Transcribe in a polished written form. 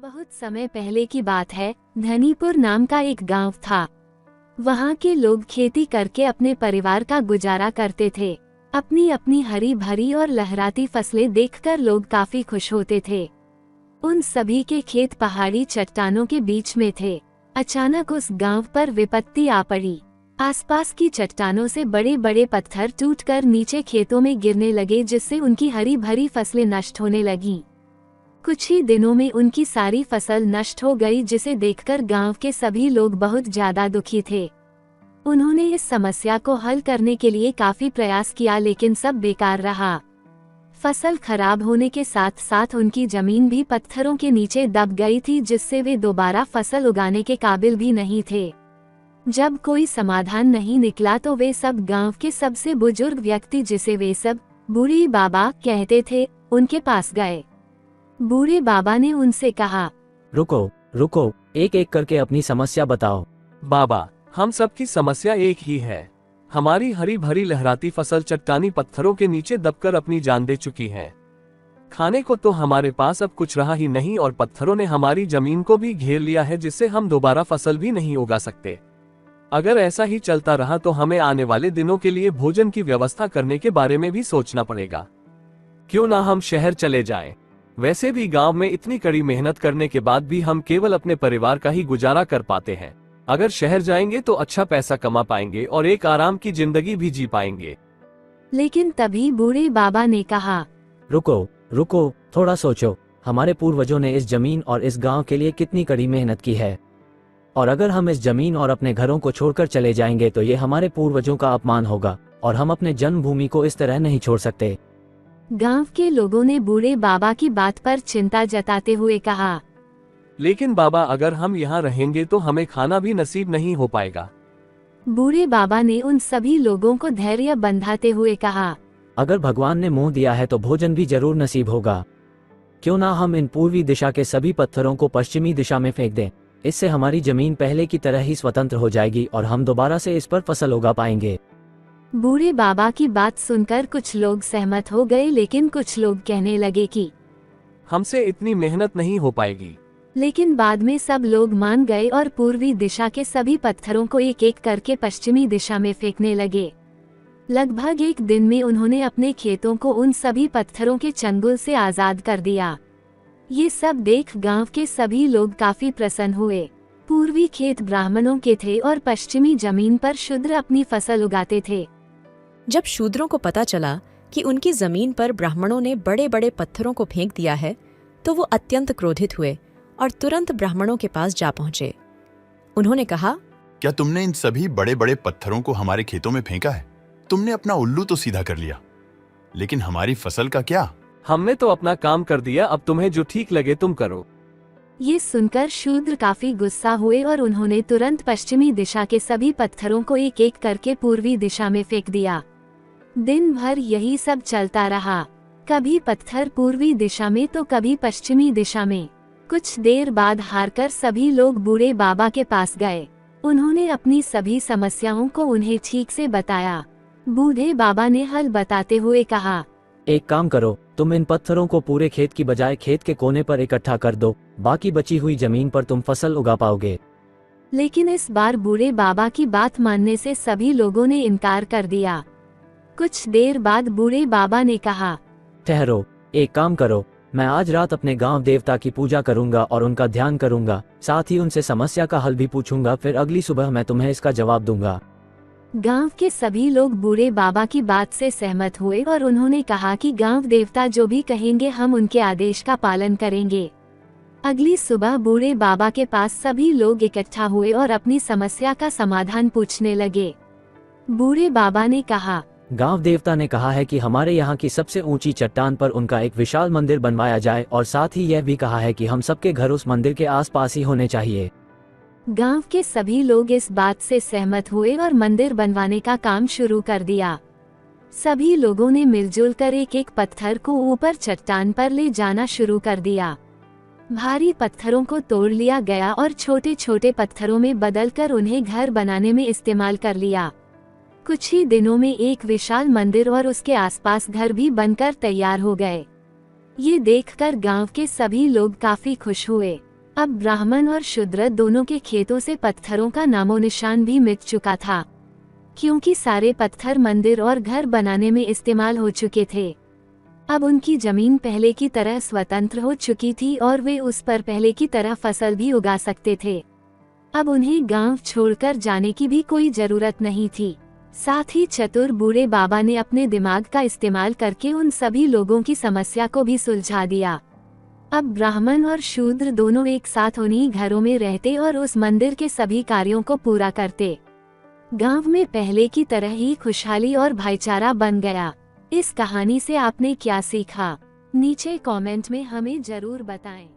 बहुत समय पहले की बात है। धनीपुर नाम का एक गांव था। वहां के लोग खेती करके अपने परिवार का गुजारा करते थे। अपनी अपनी हरी भरी और लहराती फसलें देखकर लोग काफी खुश होते थे। उन सभी के खेत पहाड़ी चट्टानों के बीच में थे। अचानक उस गांव पर विपत्ति आ पड़ी। आसपास की चट्टानों से बड़े बड़े पत्थर टूटकर नीचे खेतों में गिरने लगे, जिससे उनकी हरी भरी फसलें नष्ट होने लगीं। कुछ ही दिनों में उनकी सारी फसल नष्ट हो गई, जिसे देखकर गांव के सभी लोग बहुत ज्यादा दुखी थे। उन्होंने इस समस्या को हल करने के लिए काफी प्रयास किया, लेकिन सब बेकार रहा। फसल खराब होने के साथ साथ उनकी जमीन भी पत्थरों के नीचे दब गई थी, जिससे वे दोबारा फसल उगाने के काबिल भी नहीं थे। जब कोई समाधान नहीं निकला तो वे सब गांव के सबसे बुजुर्ग व्यक्ति, जिसे वे सब बूढ़ी बाबा कहते थे, उनके पास गए। बूढ़े बाबा ने उनसे कहा, रुको रुको, एक एक करके अपनी समस्या बताओ। बाबा, हम सबकी समस्या एक ही है। हमारी हरी भरी लहराती फसल चट्टानी पत्थरों के नीचे दबकर अपनी जान दे चुकी है। खाने को तो हमारे पास अब कुछ रहा ही नहीं, और पत्थरों ने हमारी जमीन को भी घेर लिया है, जिससे हम दोबारा फसल भी नहीं उगा सकते। अगर ऐसा ही चलता रहा तो हमें आने वाले दिनों के लिए भोजन की व्यवस्था करने के बारे में भी सोचना पड़ेगा। क्यों ना हम शहर चले जाएं? वैसे भी गांव में इतनी कड़ी मेहनत करने के बाद भी हम केवल अपने परिवार का ही गुजारा कर पाते हैं। अगर शहर जाएंगे तो अच्छा पैसा कमा पाएंगे और एक आराम की जिंदगी भी जी पाएंगे। लेकिन तभी बूढ़े बाबा ने कहा, रुको रुको, थोड़ा सोचो। हमारे पूर्वजों ने इस जमीन और इस गांव के लिए कितनी कड़ी मेहनत की है, और अगर हम इस जमीन और अपने घरों को छोड़कर चले जाएंगे तो ये हमारे पूर्वजों का अपमान होगा, और हम अपने जन्मभूमि को इस तरह नहीं छोड़ सकते। गांव के लोगों ने बूढ़े बाबा की बात पर चिंता जताते हुए कहा, लेकिन बाबा, अगर हम यहाँ रहेंगे तो हमें खाना भी नसीब नहीं हो पाएगा। बूढ़े बाबा ने उन सभी लोगों को धैर्य बंधाते हुए कहा, अगर भगवान ने मुंह दिया है तो भोजन भी जरूर नसीब होगा। क्यों ना हम इन पूर्वी दिशा के सभी पत्थरों को पश्चिमी दिशा में फेंक दें। इससे हमारी जमीन पहले की तरह ही स्वतंत्र हो जाएगी और हम दोबारा से इस पर फसल उगा पाएंगे। बूढ़े बाबा की बात सुनकर कुछ लोग सहमत हो गए, लेकिन कुछ लोग कहने लगे कि हमसे इतनी मेहनत नहीं हो पाएगी। लेकिन बाद में सब लोग मान गए और पूर्वी दिशा के सभी पत्थरों को एक एक करके पश्चिमी दिशा में फेंकने लगे। लगभग एक दिन में उन्होंने अपने खेतों को उन सभी पत्थरों के चंगुल से आजाद कर दिया। ये सब देख गांव के सभी लोग काफी प्रसन्न हुए। पूर्वी खेत ब्राह्मणों के थे और पश्चिमी जमीन पर शूद्र अपनी फसल उगाते थे। जब शूद्रों को पता चला कि उनकी जमीन पर ब्राह्मणों ने बड़े बड़े पत्थरों को फेंक दिया है, तो वो अत्यंत क्रोधित हुए और तुरंत ब्राह्मणों के पास जा पहुंचे। उन्होंने कहा, क्या तुमने इन सभी बड़े बड़े पत्थरों को हमारे खेतों में फेंका है? तुमने अपना उल्लू तो सीधा कर लिया, लेकिन हमारी फसल का क्या? हमने तो अपना काम कर दिया, अब तुम्हें जो ठीक लगे तुम करो। ये सुनकर शूद्र काफी गुस्सा हुए और उन्होंने तुरंत पश्चिमी दिशा के सभी पत्थरों को एक एक करके पूर्वी दिशा में फेंक दिया। दिन भर यही सब चलता रहा, कभी पत्थर पूर्वी दिशा में तो कभी पश्चिमी दिशा में। कुछ देर बाद हारकर सभी लोग बूढ़े बाबा के पास गए। उन्होंने अपनी सभी समस्याओं को उन्हें ठीक से बताया। बूढ़े बाबा ने हल बताते हुए कहा, एक काम करो, तुम इन पत्थरों को पूरे खेत की बजाय खेत के कोने पर इकट्ठा कर दो। बाकी बची हुई जमीन पर तुम फसल उगा पाओगे। लेकिन इस बार बूढ़े बाबा की बात मानने से सभी लोगों ने इनकार कर दिया। कुछ देर बाद बूढ़े बाबा ने कहा, ठहरो, एक काम करो, मैं आज रात अपने गांव देवता की पूजा करूंगा और उनका ध्यान करूंगा, साथ ही उनसे समस्या का हल भी पूछूंगा। फिर अगली सुबह मैं तुम्हें इसका जवाब दूंगा। गांव के सभी लोग बूढ़े बाबा की बात से सहमत हुए और उन्होंने कहा कि गांव देवता जो भी कहेंगे हम उनके आदेश का पालन करेंगे। अगली सुबह बूढ़े बाबा के पास सभी लोग इकट्ठा हुए और अपनी समस्या का समाधान पूछने लगे। बूढ़े बाबा ने कहा, गांव देवता ने कहा है कि हमारे यहाँ की सबसे ऊंची चट्टान पर उनका एक विशाल मंदिर बनवाया जाए, और साथ ही यह भी कहा है कि हम सबके घर उस मंदिर के आसपास ही होने चाहिए। गांव के सभी लोग इस बात से सहमत हुए और मंदिर बनवाने का काम शुरू कर दिया। सभी लोगों ने मिलजुल कर एक एक पत्थर को ऊपर चट्टान पर ले जाना शुरू कर दिया। भारी पत्थरों को तोड़ लिया गया और छोटे छोटे पत्थरों में बदलकर उन्हें घर बनाने में इस्तेमाल कर लिया। कुछ ही दिनों में एक विशाल मंदिर और उसके आसपास घर भी बनकर तैयार हो गए। ये देखकर गांव के सभी लोग काफी खुश हुए। अब ब्राह्मण और शूद्र दोनों के खेतों से पत्थरों का नामो निशान भी मिट चुका था, क्योंकि सारे पत्थर मंदिर और घर बनाने में इस्तेमाल हो चुके थे। अब उनकी जमीन पहले की तरह स्वतंत्र हो चुकी थी और वे उस पर पहले की तरह फसल भी उगा सकते थे। अब उन्हें गांव छोड़कर जाने की भी कोई जरूरत नहीं थी। साथ ही चतुर बूढ़े बाबा ने अपने दिमाग का इस्तेमाल करके उन सभी लोगों की समस्या को भी सुलझा दिया। अब ब्राह्मण और शूद्र दोनों एक साथ उन्हीं घरों में रहते और उस मंदिर के सभी कार्यों को पूरा करते। गांव में पहले की तरह ही खुशहाली और भाईचारा बन गया। इस कहानी से आपने क्या सीखा? नीचे कमेंट में हमें जरूर बताएं।